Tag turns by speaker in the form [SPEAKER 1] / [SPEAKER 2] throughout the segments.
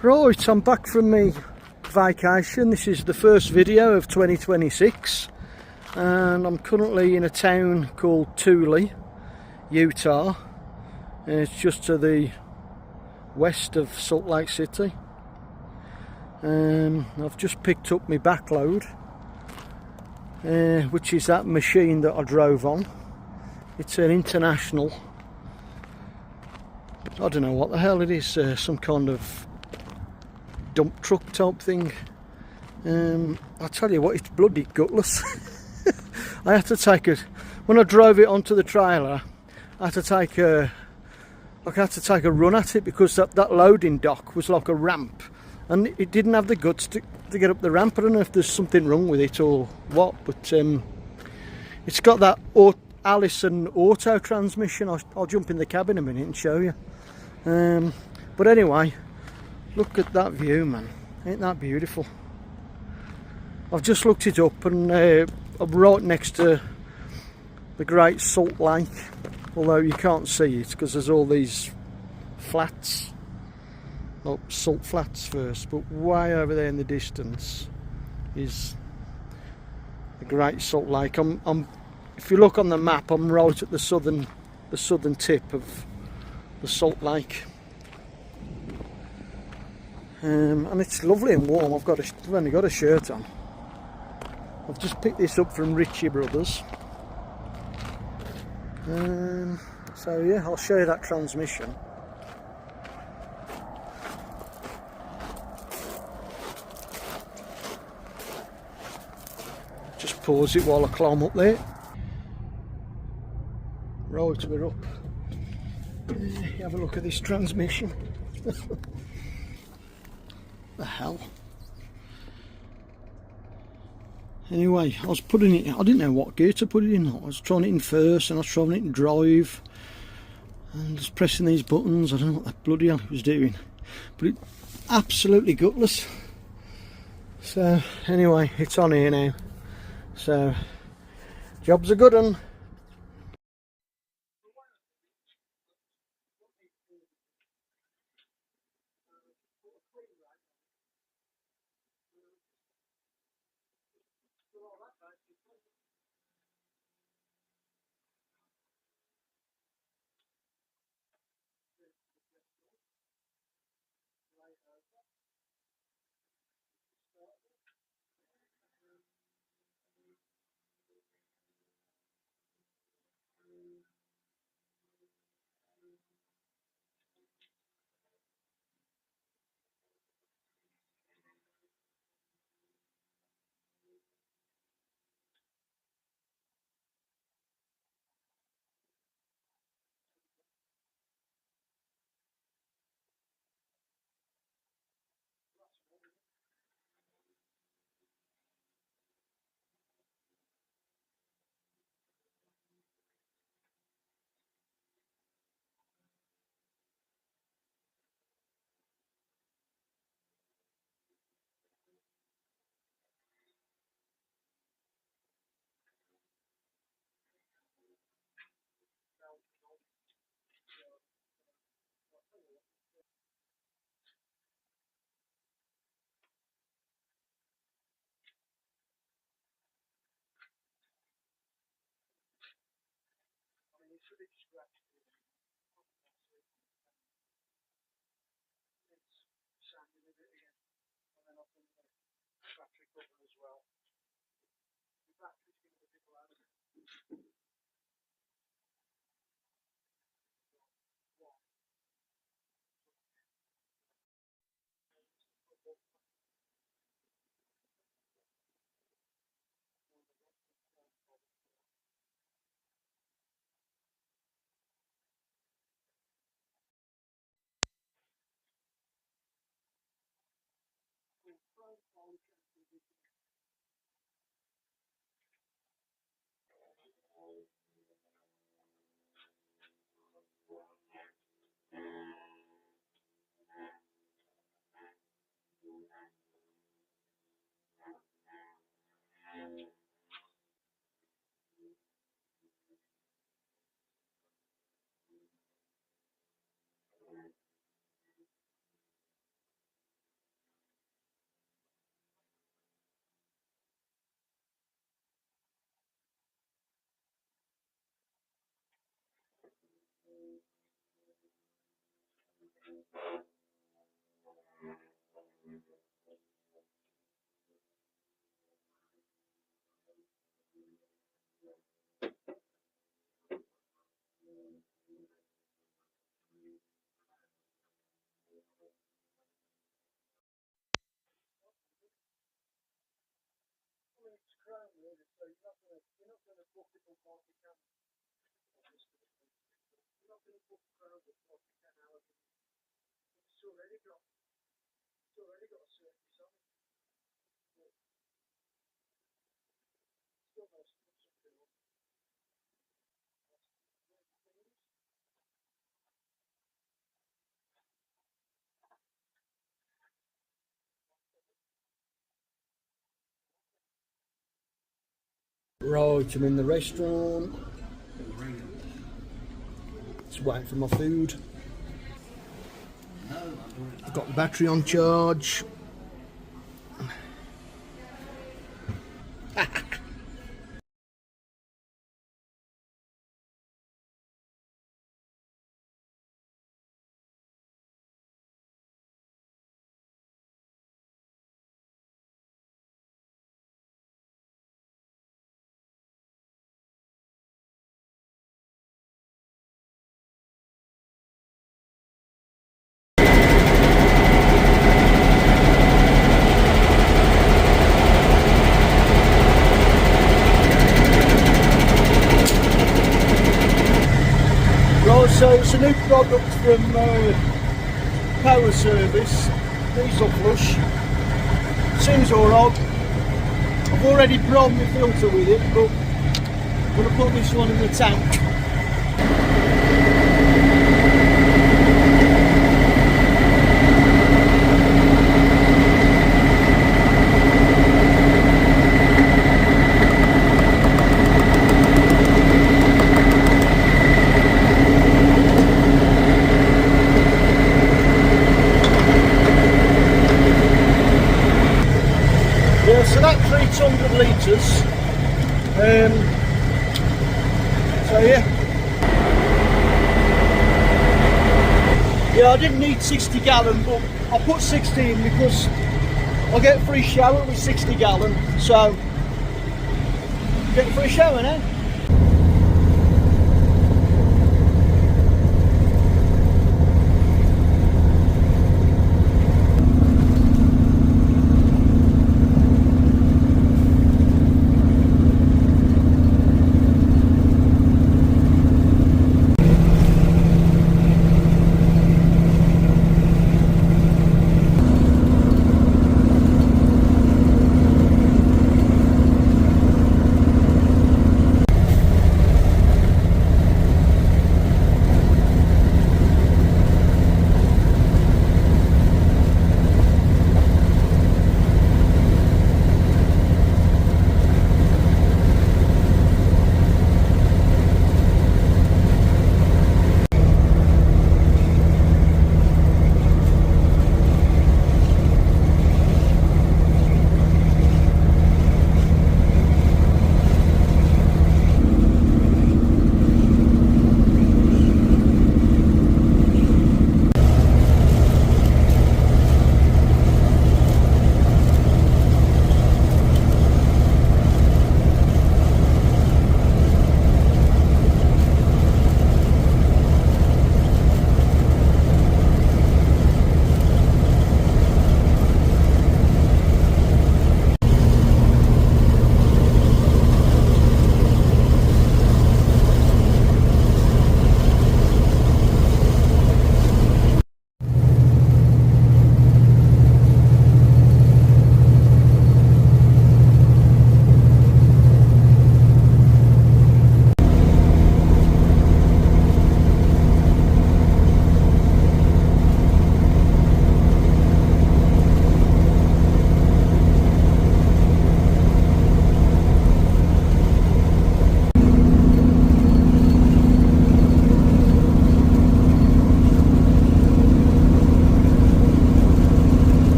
[SPEAKER 1] Right, I'm back from my vacation. This is the first video of 2026 and I'm currently in a town called Thule, Utah. It's just to the west of Salt Lake City. I've just picked up my backload, which is that machine that I drove on. It's an international, I don't know what the hell it is, some kind of dump truck type thing. I tell you what, it's bloody gutless. I had to take it when I drove it onto the trailer. I had to take a run at it because that loading dock was like a ramp, and it didn't have the guts to get up the ramp. I don't know if there's something wrong with it or what, but it's got that Allison auto transmission. I'll jump in the cab in a minute and show you. But anyway, look at that view, man. Ain't that beautiful? I've just looked it up and I'm right next to the Great Salt Lake, although you can't see it because there's all these flats, like salt flats first, but way over there in the distance is the Great Salt Lake. If you look on the map, I'm right at the southern tip of the Salt Lake. And it's lovely and warm. I've only got a shirt on. I've just picked this up from Ritchie Brothers. So yeah, I'll show you that transmission. Just pause it while I climb up there. Right, we're up. Have a look at this transmission. The hell. Anyway, I was putting it, I didn't know what gear to put it in. I was trying it in first and I was trying it in drive and just pressing these buttons. I don't know what that bloody hell it was doing, but it's absolutely gutless. So anyway, it's on here now, so job's a good one. Right, I'm in the restaurant. Just waiting for my food. I've got the battery on charge. Right, so it's a new product from Power Service, diesel flush. Seems alright. I've already primed my filter with it, but I'm going to put this one in the tank. Yeah, so that 300 litres. So yeah, I didn't need 60 gallon, but I put 60 in because I get a free shower with 60 gallon. So get a free shower now.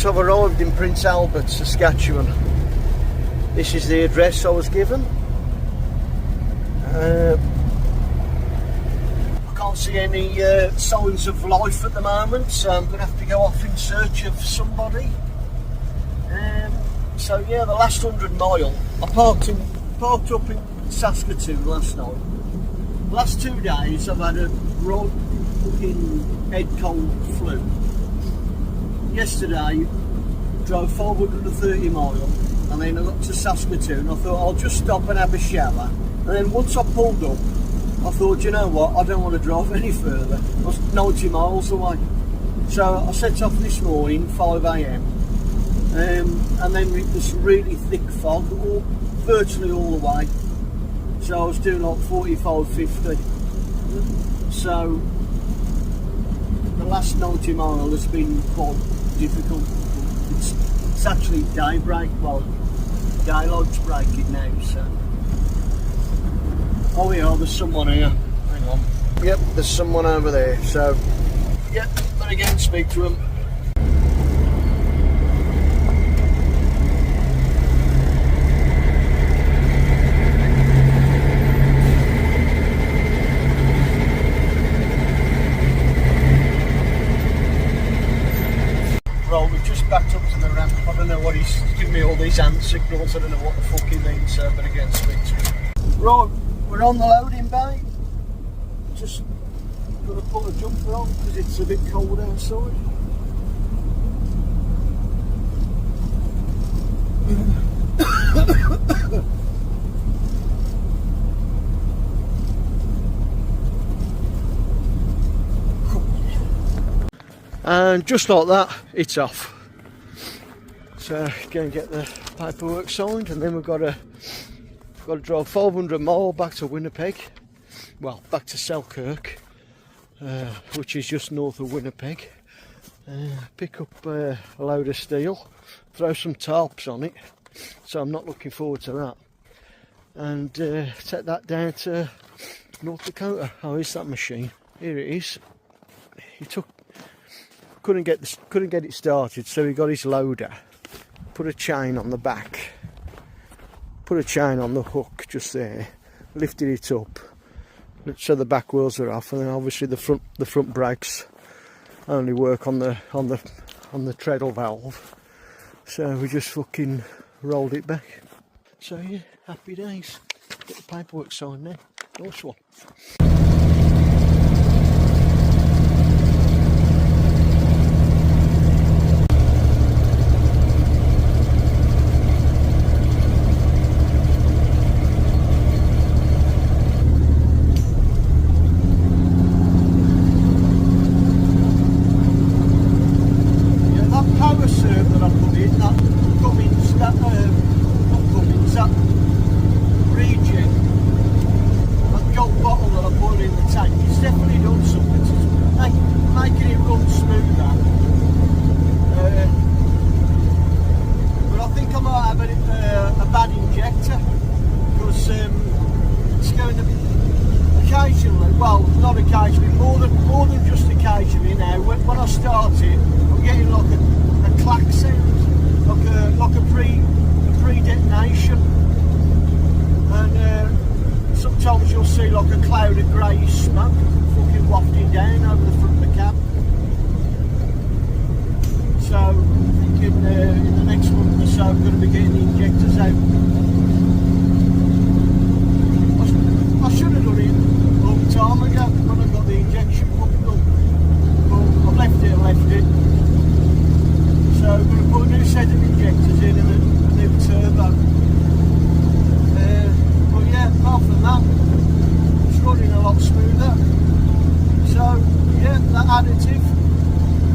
[SPEAKER 1] Right, I've arrived in Prince Albert, Saskatchewan. This is the address I was given. I can't see any signs of life at the moment, so I'm going to have to go off in search of somebody. So yeah, the last 100 mile, I parked up in Saskatoon last night. The last 2 days I've had a right fucking head cold flu. Yesterday, drove 530 mile, and then I got to Saskatoon. I thought I'll just stop and have a shower, and then once I pulled up, I thought, you know what, I don't want to drive any further. I was 90 miles away. So I set off this morning, 5 AM, and then it was really thick fog, virtually all the way. So I was doing like 45, 50. So the last 90 mile has been quite difficult. It's actually daybreak, well, daylight's breaking now, so. Oh yeah, there's someone here. Hang on. Yep, there's someone over there, so. Yep, better go and speak to him. Right, we've just backed up to the ramp. I don't know what he's giving me all these hand signals. I don't know what the fuck he means, so I better go and speak to him. Right, we're on the loading bay. Just got to put a jumper on because it's a bit cold outside. And just like that, it's off. So go and get the paperwork signed, and then we've got to drive 500 mile back to Winnipeg. Well, back to Selkirk, which is just north of Winnipeg. Pick up a load of steel, throw some tarps on it. So I'm not looking forward to that. And take that down to North Dakota. Oh, is that machine? Here it is. He couldn't get it started, so he got his loader, put a chain on the back, put a chain on the hook just there, lifted it up so the back wheels are off, and then obviously the front brakes only work on the treadle valve, so we just fucking rolled it back. So yeah, happy days. Get the paperwork signed now. Nice one. Occasionally, well, not occasionally, more than just occasionally now. When I start it, I'm getting like a clack sound, like a pre-detonation, and sometimes you'll see like a cloud of grey smoke fucking wafting down over the front of the cab. So I'm thinking in the next month or so I'm going to be getting the injectors out. I should have done it a long time ago when I got the injection pump done. But I've left it. So I'm going to put a new set of injectors in and a new turbo. But yeah, apart from that, it's running a lot smoother. So yeah, that additive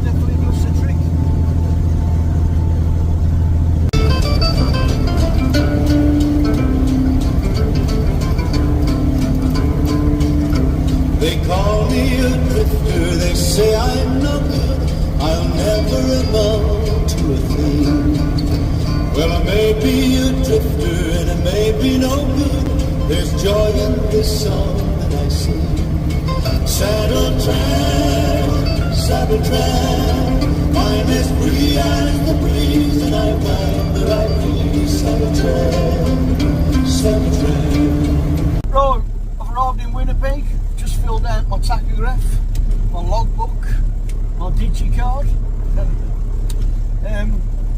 [SPEAKER 1] definitely does the trick.
[SPEAKER 2] They call me a drifter, they say I'm no good, I'll never amount to a thing. Well, I may be a drifter and I may be no good, there's joy in this song that I sing. Saddle tramp, my best breeze. as the breeze, and I wonder I please Saint-Tramp.
[SPEAKER 1] Right, I've arrived in Winnipeg, just filled out my tachograph, my logbook, my digicard.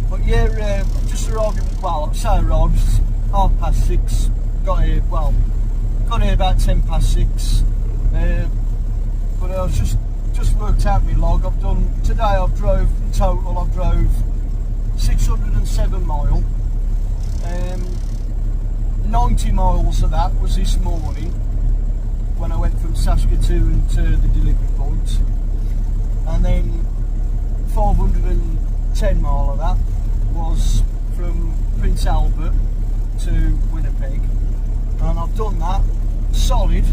[SPEAKER 1] But yeah, just arrived, well, I say arrived, it's 6:30, got here about 6:10. But I was just worked out my log. Today I've drove 607 miles. 90 miles of that was this morning when I went from Saskatoon to the delivery point, and then 510 miles of that was from Prince Albert to Winnipeg, and I've done that solid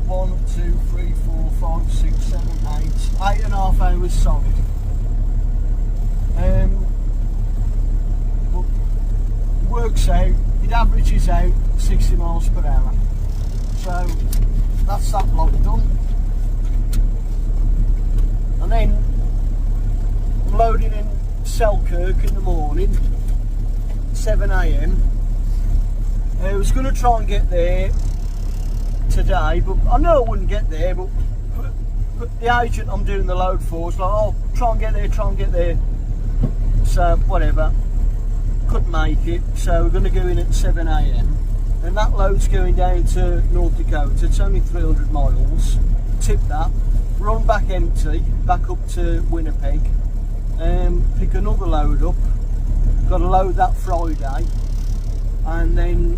[SPEAKER 1] 1, 2, 3, 4, 5, 6, 7, 8.5 hours solid. But works out, it averages out 60 miles per hour. So that's that log done. And then I'm loading in Selkirk in the morning, 7 AM. I was going to try and get there today, but I know I wouldn't get there, but the agent I'm doing the load for was like, oh, try and get there. So whatever, couldn't make it, so we're going to go in at 7 AM. And that load's going down to North Dakota. It's only 300 miles. Tip that, run back empty, back up to Winnipeg, pick another load up. Got to load that Friday, and then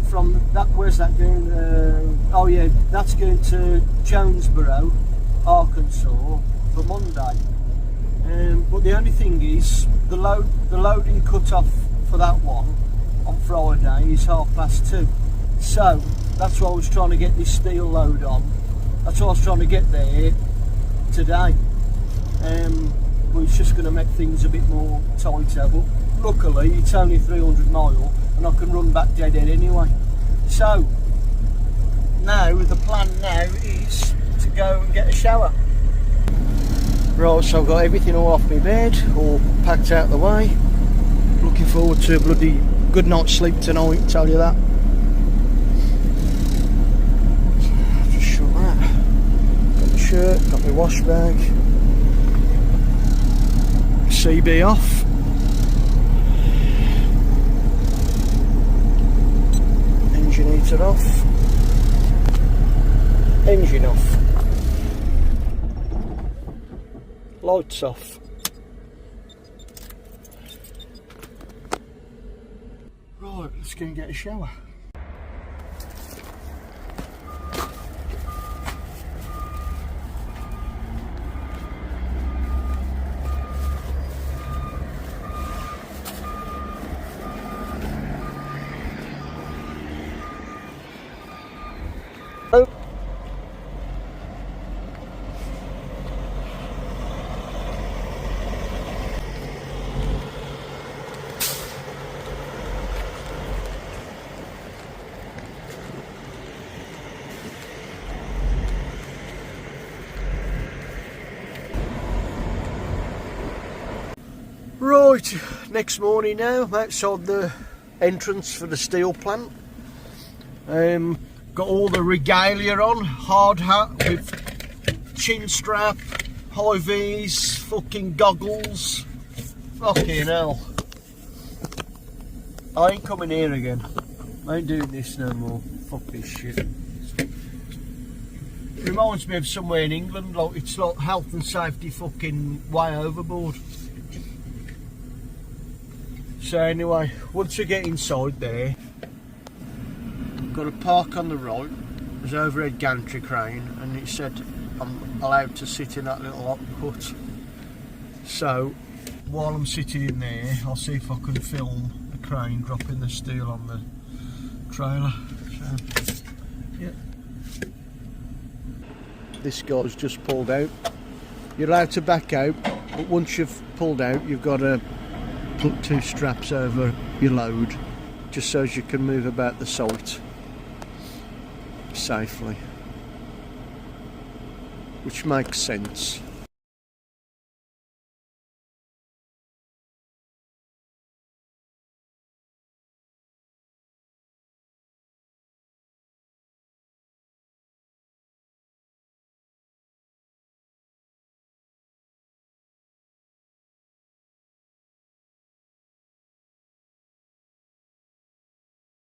[SPEAKER 1] from that, where's that going? Oh yeah, that's going to Jonesboro, Arkansas for Monday. But the only thing is, the loading cut off for that one on Friday is 2:30. So that's why I was trying to get this steel load on. That's why I was trying to get there today. But it's just going to make things a bit more tighter. But luckily, it's only 300 miles, and I can run back dead end anyway. So now the plan now is to go and get a shower. Right, so I've got everything all off my bed, all packed out the way. Looking forward to a bloody good night's sleep tonight, tell you that. Just shut that. Got my shirt, got my wash bag. CB off. Engine heater off. Engine off. Lights off. Right, let's go and get a shower. Oh. Right, next morning now, I'm outside the entrance for the steel plant. Got all the regalia on, hard hat with chin strap, high V's, fucking goggles. Fucking hell. I ain't coming here again. I ain't doing this no more. Fuck this shit. Reminds me of somewhere in England, like it's like health and safety fucking way overboard. So anyway, once you get inside there, got a park on the right. There's overhead gantry crane, and it said I'm allowed to sit in that little hut. So while I'm sitting in there, I'll see if I can film the crane dropping the steel on the trailer. So, yeah. This guy's just pulled out. You're allowed to back out, but once you've pulled out, you've got to put 2 straps over your load, just so as you can move about the site safely, which makes sense.